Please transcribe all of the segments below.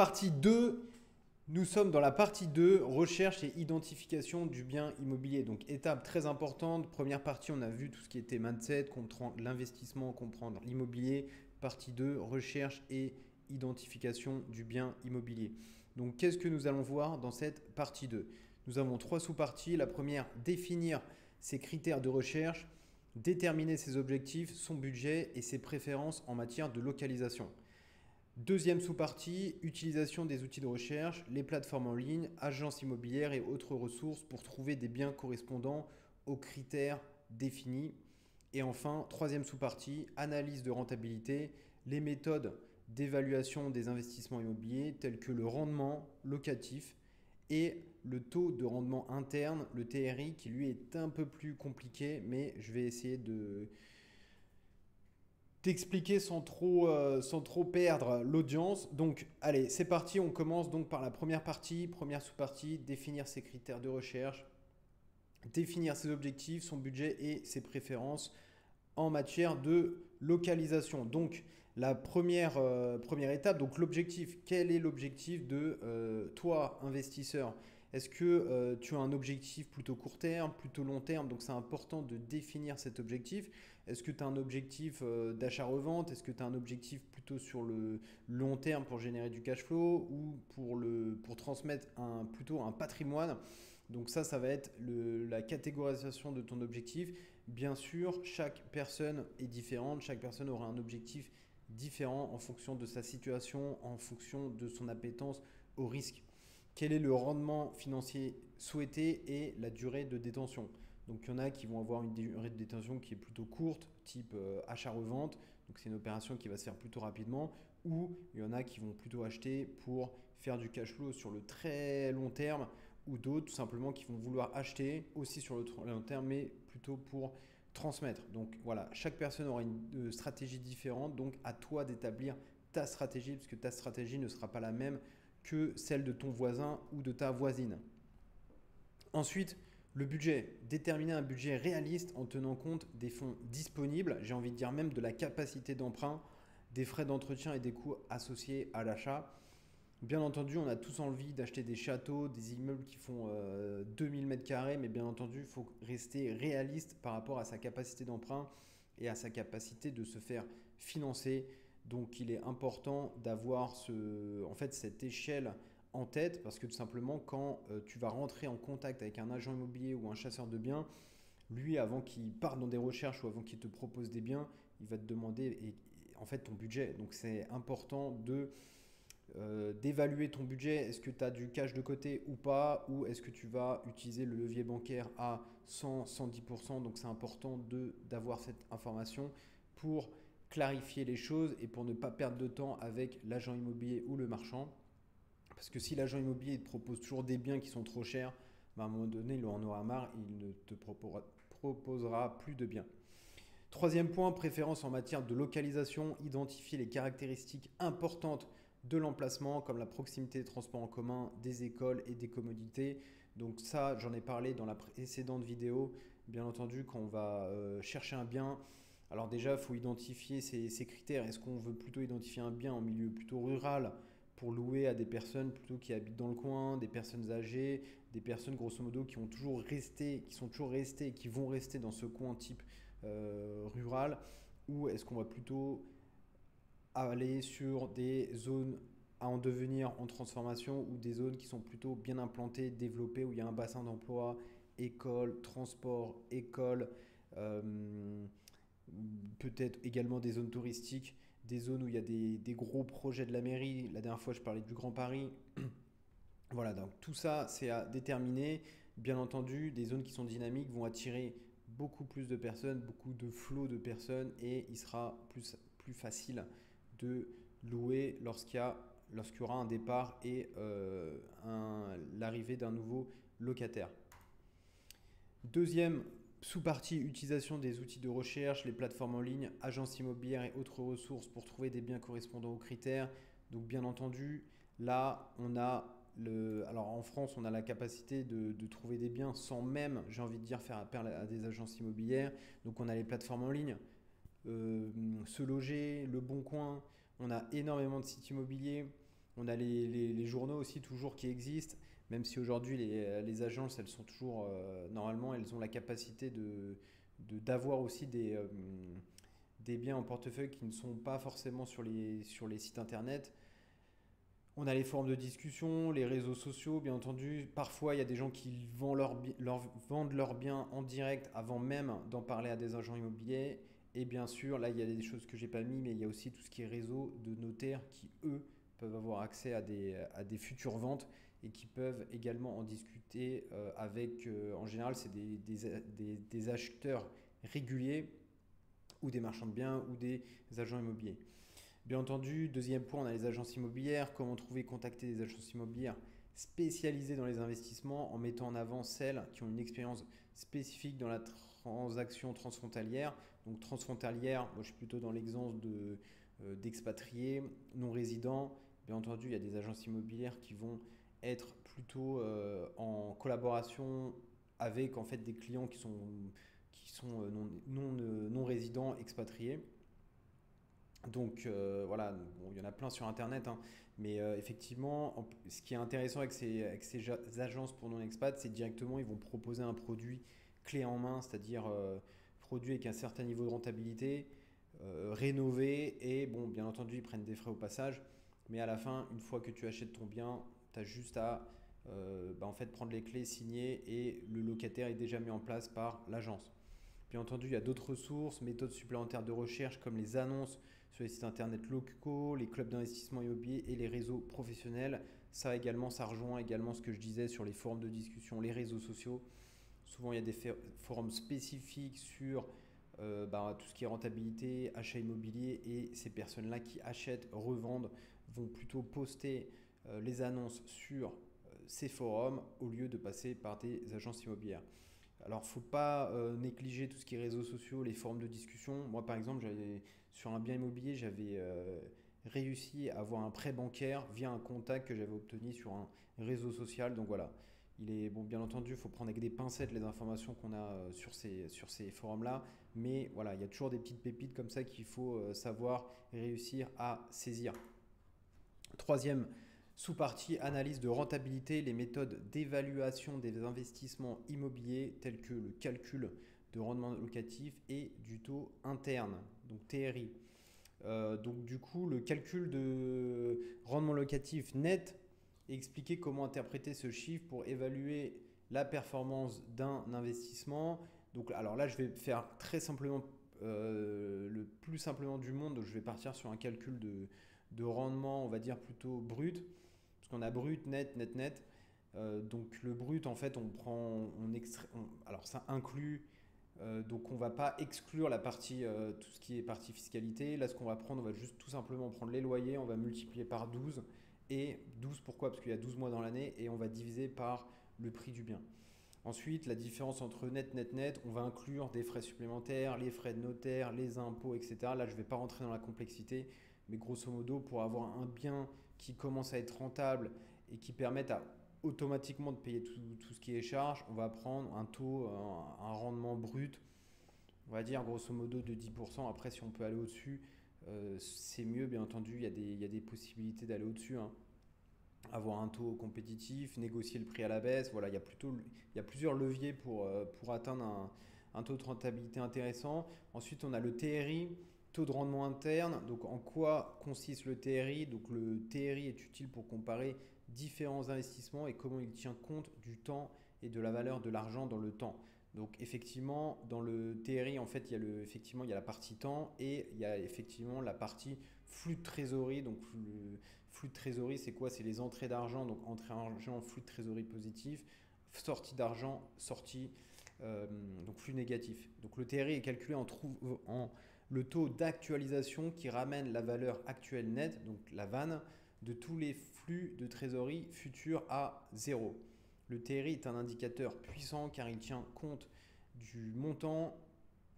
Partie 2, nous sommes dans la partie 2, recherche et identification du bien immobilier. Donc étape très importante, première partie on a vu tout ce qui était mindset, comprendre l'investissement, comprendre l'immobilier. Partie 2, recherche et identification du bien immobilier. Donc qu'est-ce que nous allons voir dans cette partie 2? Nous avons trois sous-parties. La première, définir ses critères de recherche, déterminer ses objectifs, son budget et ses préférences en matière de localisation. Deuxième sous-partie, utilisation des outils de recherche, les plateformes en ligne, agences immobilières et autres ressources pour trouver des biens correspondant aux critères définis. Et enfin, troisième sous-partie, analyse de rentabilité, les méthodes d'évaluation des investissements immobiliers tels que le rendement locatif et le taux de rendement interne, le TRI, qui lui est un peu plus compliqué, mais je vais essayer de t'expliquer sans trop perdre l'audience. Donc, allez, c'est parti. On commence donc par la première partie, première sous-partie, définir ses critères de recherche, définir ses objectifs, son budget et ses préférences en matière de localisation. Donc, la première étape, donc l'objectif. Quel est l'objectif de toi, investisseur? Est-ce que tu as un objectif plutôt court terme, plutôt long terme? Donc c'est important de définir cet objectif. Est-ce que tu as un objectif d'achat-revente? Est-ce que tu as un objectif plutôt sur le long terme pour générer du cash flow ou pour transmettre plutôt un patrimoine? Donc ça va être la catégorisation de ton objectif. Bien sûr, chaque personne est différente, chaque personne aura un objectif différent en fonction de sa situation, en fonction de son appétence au risque. Quel est le rendement financier souhaité et la durée de détention? Donc il y en a qui vont avoir une durée de détention qui est plutôt courte, type achat-revente, donc c'est une opération qui va se faire plutôt rapidement, ou il y en a qui vont plutôt acheter pour faire du cash flow sur le très long terme, ou d'autres tout simplement qui vont vouloir acheter aussi sur le long terme, mais plutôt pour transmettre. Donc voilà, chaque personne aura une stratégie différente, donc à toi d'établir ta stratégie, parce que ta stratégie ne sera pas la même que celle de ton voisin ou de ta voisine. Ensuite, le budget. Déterminer un budget réaliste en tenant compte des fonds disponibles, j'ai envie de dire même de la capacité d'emprunt, des frais d'entretien et des coûts associés à l'achat. Bien entendu, on a tous envie d'acheter des châteaux, des immeubles qui font 2000 m², mais bien entendu, il faut rester réaliste par rapport à sa capacité d'emprunt et à sa capacité de se faire financer. Donc il est important d'avoir cette échelle en tête parce que tout simplement quand tu vas rentrer en contact avec un agent immobilier ou un chasseur de biens, lui avant qu'il parte dans des recherches ou avant qu'il te propose des biens, il va te demander en fait ton budget. Donc c'est important d'évaluer ton budget. Est-ce que tu as du cash de côté ou pas? Ou est-ce que tu vas utiliser le levier bancaire à 100-110%? Donc c'est important d'avoir cette information pour clarifier les choses et pour ne pas perdre de temps avec l'agent immobilier ou le marchand. Parce que si l'agent immobilier te propose toujours des biens qui sont trop chers, à un moment donné, il en aura marre, il ne te proposera plus de biens. Troisième point, préférence en matière de localisation, identifier les caractéristiques importantes de l'emplacement comme la proximité des transports en commun, des écoles et des commodités. Donc ça, j'en ai parlé dans la précédente vidéo. Bien entendu, quand on va chercher un bien, alors déjà, il faut identifier ces critères. Est-ce qu'on veut plutôt identifier un bien en milieu plutôt rural pour louer à des personnes plutôt qui habitent dans le coin, des personnes âgées, des personnes grosso modo qui sont toujours restées et qui vont rester dans ce coin type rural, ou est-ce qu'on va plutôt aller sur des zones à en devenir en transformation ou des zones qui sont plutôt bien implantées, développées, où il y a un bassin d'emploi, école, transport, école, euh, peut-être également des zones touristiques, des zones où il y a des gros projets de la mairie. La dernière fois, je parlais du Grand Paris. Voilà, donc tout ça, c'est à déterminer. Bien entendu, des zones qui sont dynamiques vont attirer beaucoup plus de personnes, beaucoup de flots de personnes et il sera plus facile de louer lorsqu'il y aura un départ et l'arrivée d'un nouveau locataire. Deuxième sous-partie, utilisation des outils de recherche, les plateformes en ligne, agences immobilières et autres ressources pour trouver des biens correspondant aux critères. Donc bien entendu, là, alors en France, on a la capacité de trouver des biens sans même, j'ai envie de dire, faire appel à des agences immobilières. Donc on a les plateformes en ligne, Se Loger, Le Bon Coin, on a énormément de sites immobiliers. On a les journaux aussi toujours qui existent, même si aujourd'hui les agences, elles sont toujours, normalement, elles ont la capacité d'avoir aussi des biens en portefeuille qui ne sont pas forcément sur les sites internet. On a les forums de discussion, les réseaux sociaux, bien entendu. Parfois, il y a des gens qui vendent leurs biens en direct avant même d'en parler à des agents immobiliers. Et bien sûr, là, il y a des choses que j'ai pas mis, mais il y a aussi tout ce qui est réseau de notaires qui, eux, peuvent avoir accès à des futures ventes et qui peuvent également en discuter avec, en général, c'est des acheteurs réguliers ou des marchands de biens ou des agents immobiliers. Bien entendu, deuxième point, on a les agences immobilières. Comment trouver, contacter des agences immobilières spécialisées dans les investissements en mettant en avant celles qui ont une expérience spécifique dans la transaction transfrontalière. Donc transfrontalière, moi je suis plutôt dans l'exemple d'expatriés, non résidents. Bien entendu, il y a des agences immobilières qui vont être plutôt en collaboration avec en fait des clients qui sont non résidents, expatriés. Donc voilà, bon, il y en a plein sur Internet, hein, mais effectivement, ce qui est intéressant avec ces agences pour non-expat, c'est directement, ils vont proposer un produit clé en main, c'est-à-dire produit avec un certain niveau de rentabilité, rénové, et bon, bien entendu, ils prennent des frais au passage, mais à la fin, une fois que tu achètes ton bien, tu as juste à en fait, prendre les clés, signer, et le locataire est déjà mis en place par l'agence. Bien entendu, il y a d'autres ressources, méthodes supplémentaires de recherche comme les annonces sur les sites internet locaux, les clubs d'investissement immobilier et les réseaux professionnels. Ça également, ça rejoint également ce que je disais sur les forums de discussion, les réseaux sociaux. Souvent, il y a des forums spécifiques sur tout ce qui est rentabilité, achat immobilier, et ces personnes-là qui achètent, revendent, vont plutôt poster les annonces sur ces forums au lieu de passer par des agences immobilières. Alors, faut pas négliger tout ce qui est réseaux sociaux, les forums de discussion. Moi, par exemple, sur un bien immobilier, j'avais réussi à avoir un prêt bancaire via un contact que j'avais obtenu sur un réseau social. Donc voilà, il est bon, bien entendu, il faut prendre avec des pincettes les informations qu'on a sur ces forums-là. Mais voilà, il y a toujours des petites pépites comme ça qu'il faut savoir réussir à saisir. Troisième sous-partie, analyse de rentabilité, les méthodes d'évaluation des investissements immobiliers tels que le calcul de rendement locatif et du taux interne, donc TRI. Donc du coup, le calcul de rendement locatif net et expliquer comment interpréter ce chiffre pour évaluer la performance d'un investissement. Donc alors là, je vais faire très simplement, le plus simplement du monde. Donc je vais partir sur un calcul de rendement, on va dire plutôt brut. Parce qu'on a brut, net, net, net. Donc le brut, en fait, on prend, on extrait, alors ça inclut, donc on va pas exclure la partie, tout ce qui est partie fiscalité. Là, ce qu'on va prendre, on va juste tout simplement prendre les loyers, on va multiplier par 12. Et 12 pourquoi? Parce qu'il y a 12 mois dans l'année, et on va diviser par le prix du bien. Ensuite, la différence entre net, net, net, on va inclure des frais supplémentaires, les frais de notaire, les impôts, etc. Là, je ne vais pas rentrer dans la complexité, mais grosso modo, pour avoir un bien qui commence à être rentable et qui permette automatiquement de payer tout ce qui est charge, on va prendre un taux, un rendement brut, on va dire grosso modo de 10%. Après, si on peut aller au-dessus, c'est mieux, bien entendu, il y a des possibilités d'aller au-dessus, hein. Avoir un taux compétitif, négocier le prix à la baisse. Voilà, il y a plusieurs leviers pour atteindre un taux de rentabilité intéressant. Ensuite, on a le TRI, taux de rendement interne. Donc, en quoi consiste le TRI? Donc, le TRI est utile pour comparer différents investissements et comment il tient compte du temps et de la valeur de l'argent dans le temps. Donc, effectivement, dans le TRI, en fait, effectivement, il y a la partie temps et il y a effectivement la partie flux de trésorerie. Donc, flux de trésorerie, c'est quoi? C'est les entrées d'argent, donc entrée d'argent, flux de trésorerie positif, sortie d'argent, sortie, donc flux négatif. Donc le TRI est calculé en le taux d'actualisation qui ramène la valeur actuelle nette, donc la vanne, de tous les flux de trésorerie futurs à zéro. Le TRI est un indicateur puissant car il tient compte du montant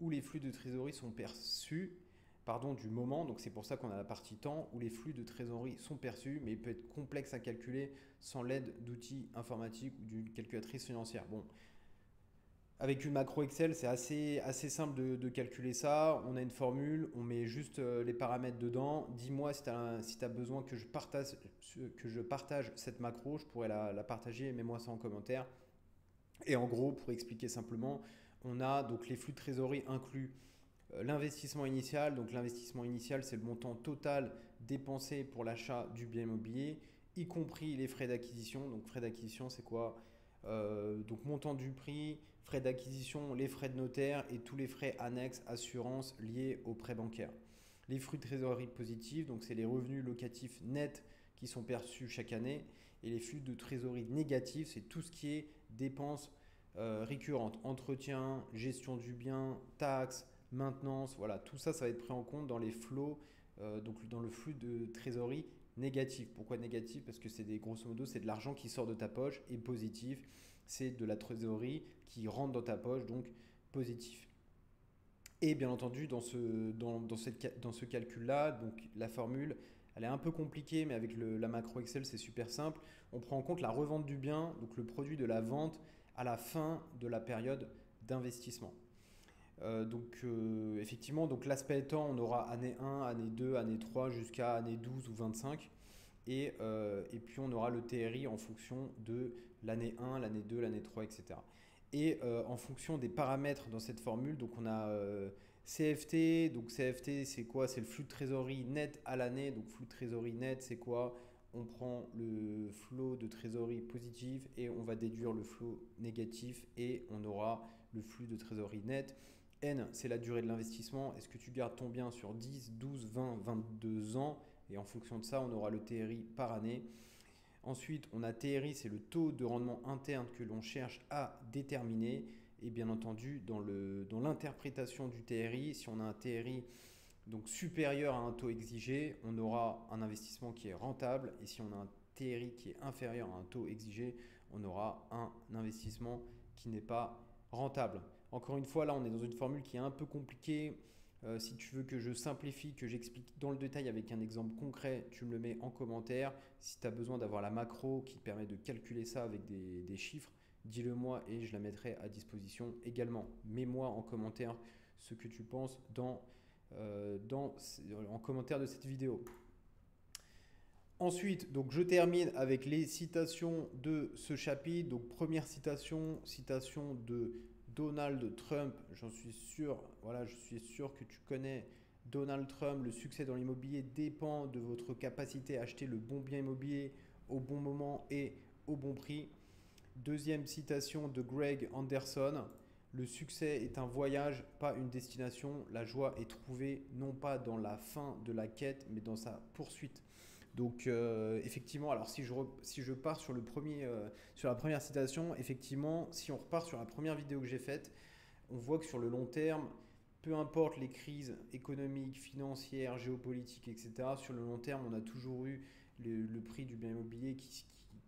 où les flux de trésorerie sont perçus, du moment. Donc c'est pour ça qu'on a la partie temps où les flux de trésorerie sont perçus, mais il peut être complexe à calculer sans l'aide d'outils informatiques ou d'une calculatrice financière. Bon, Avec une macro Excel, c'est assez simple de calculer ça. On a une formule, on met juste les paramètres dedans. Dis-moi si tu as besoin que je partage cette macro, je pourrais la partager, mets-moi ça en commentaire. Et en gros, pour expliquer simplement, on a donc les flux de trésorerie inclus l'investissement initial. Donc l'investissement initial, c'est le montant total dépensé pour l'achat du bien immobilier, y compris les frais d'acquisition. Donc frais d'acquisition, c'est quoi? Donc montant du prix, frais d'acquisition, les frais de notaire et tous les frais annexes, assurances liés au prêt bancaire. Les flux de trésorerie positifs, donc c'est les revenus locatifs nets qui sont perçus chaque année. Et les flux de trésorerie négatifs, c'est tout ce qui est dépenses récurrentes, entretien, gestion du bien, taxes, maintenance, voilà, tout ça, ça va être pris en compte dans les flots, donc dans le flux de trésorerie négatif. Pourquoi négatif? Parce que c'est grosso modo, c'est de l'argent qui sort de ta poche, et positif, c'est de la trésorerie qui rentre dans ta poche, donc positif. Et bien entendu, dans ce calcul-là, donc la formule, elle est un peu compliquée, mais avec la macro Excel, c'est super simple. On prend en compte la revente du bien, donc le produit de la vente à la fin de la période d'investissement. Effectivement, donc l'aspect étant, on aura année 1, année 2, année 3 jusqu'à année 12 ou 25. Et puis on aura le TRI en fonction de l'année 1, l'année 2, l'année 3, etc. Et en fonction des paramètres dans cette formule, donc on a CFT. Donc CFT, c'est quoi? C'est le flux de trésorerie net à l'année. Donc flux de trésorerie net, c'est quoi? On prend le flot de trésorerie positif et on va déduire le flot négatif et on aura le flux de trésorerie net. N, c'est la durée de l'investissement. Est-ce que tu gardes ton bien sur 10, 12, 20, 22 ans? Et en fonction de ça, on aura le TRI par année. Ensuite, on a TRI, c'est le taux de rendement interne que l'on cherche à déterminer. Et bien entendu, dans l'interprétation du TRI, si on a un TRI donc supérieur à un taux exigé, on aura un investissement qui est rentable. Et si on a un TRI qui est inférieur à un taux exigé, on aura un investissement qui n'est pas rentable. Encore une fois, là, on est dans une formule qui est un peu compliquée. Si tu veux que je simplifie, que j'explique dans le détail avec un exemple concret, tu me le mets en commentaire. Si tu as besoin d'avoir la macro qui te permet de calculer ça avec des chiffres, dis-le moi et je la mettrai à disposition également. Mets-moi en commentaire ce que tu penses en commentaire de cette vidéo. Ensuite, donc je termine avec les citations de ce chapitre. Donc première citation de Donald Trump. J'en suis sûr, voilà, je suis sûr que tu connais Donald Trump. Le succès dans l'immobilier dépend de votre capacité à acheter le bon bien immobilier au bon moment et au bon prix. Deuxième citation de Greg Anderson. Le succès est un voyage, pas une destination. La joie est trouvée non pas dans la fin de la quête, mais dans sa poursuite. Donc effectivement, alors si je pars sur sur la première citation, effectivement, si on repart sur la première vidéo que j'ai faite, on voit que sur le long terme, peu importe les crises économiques, financières, géopolitiques, etc., sur le long terme, on a toujours eu le prix du bien immobilier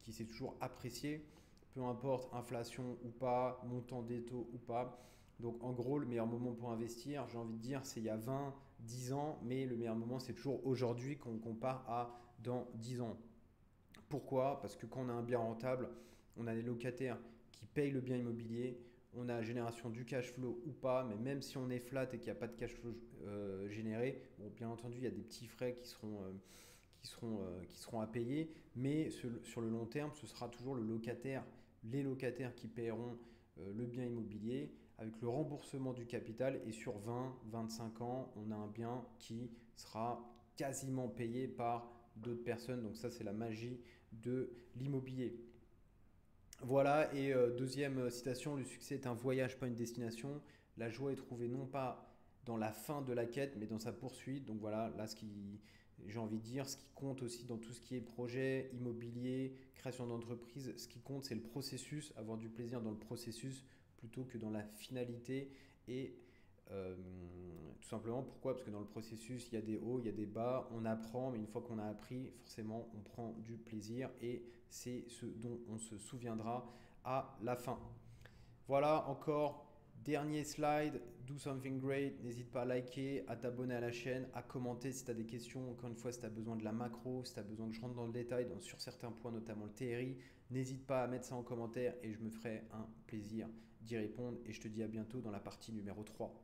qui s'est toujours apprécié, peu importe inflation ou pas, montant des taux ou pas. Donc en gros, le meilleur moment pour investir, j'ai envie de dire, c'est il y a 20, 10 ans, mais le meilleur moment, c'est toujours aujourd'hui qu'on compare à dans 10 ans. Pourquoi? Parce que quand on a un bien rentable, on a des locataires qui payent le bien immobilier, on a la génération du cash flow ou pas, mais même si on est flat et qu'il n'y a pas de cash flow généré, bon, bien entendu, il y a des petits frais qui seront à payer, mais sur le long terme, ce sera toujours les locataires qui paieront le bien immobilier avec le remboursement du capital et sur 20, 25 ans, on a un bien qui sera quasiment payé par d'autres personnes. Donc ça, c'est la magie de l'immobilier. Voilà, et deuxième citation, le succès est un voyage, pas une destination. La joie est trouvée non pas dans la fin de la quête, mais dans sa poursuite. Donc voilà, là, j'ai envie de dire, ce qui compte aussi dans tout ce qui est projet, immobilier, création d'entreprise, ce qui compte, c'est le processus, avoir du plaisir dans le processus plutôt que dans la finalité. Et euh, tout simplement, pourquoi? Parce que dans le processus, il y a des hauts, il y a des bas, on apprend, mais une fois qu'on a appris, forcément, on prend du plaisir et c'est ce dont on se souviendra à la fin. Voilà encore Dernier slide, do something great, n'hésite pas à liker, à t'abonner à la chaîne, à commenter si tu as des questions, encore une fois si tu as besoin de la macro, si tu as besoin que je rentre dans le détail sur certains points, notamment le TRI, n'hésite pas à mettre ça en commentaire et je me ferai un plaisir d'y répondre et je te dis à bientôt dans la partie numéro 3.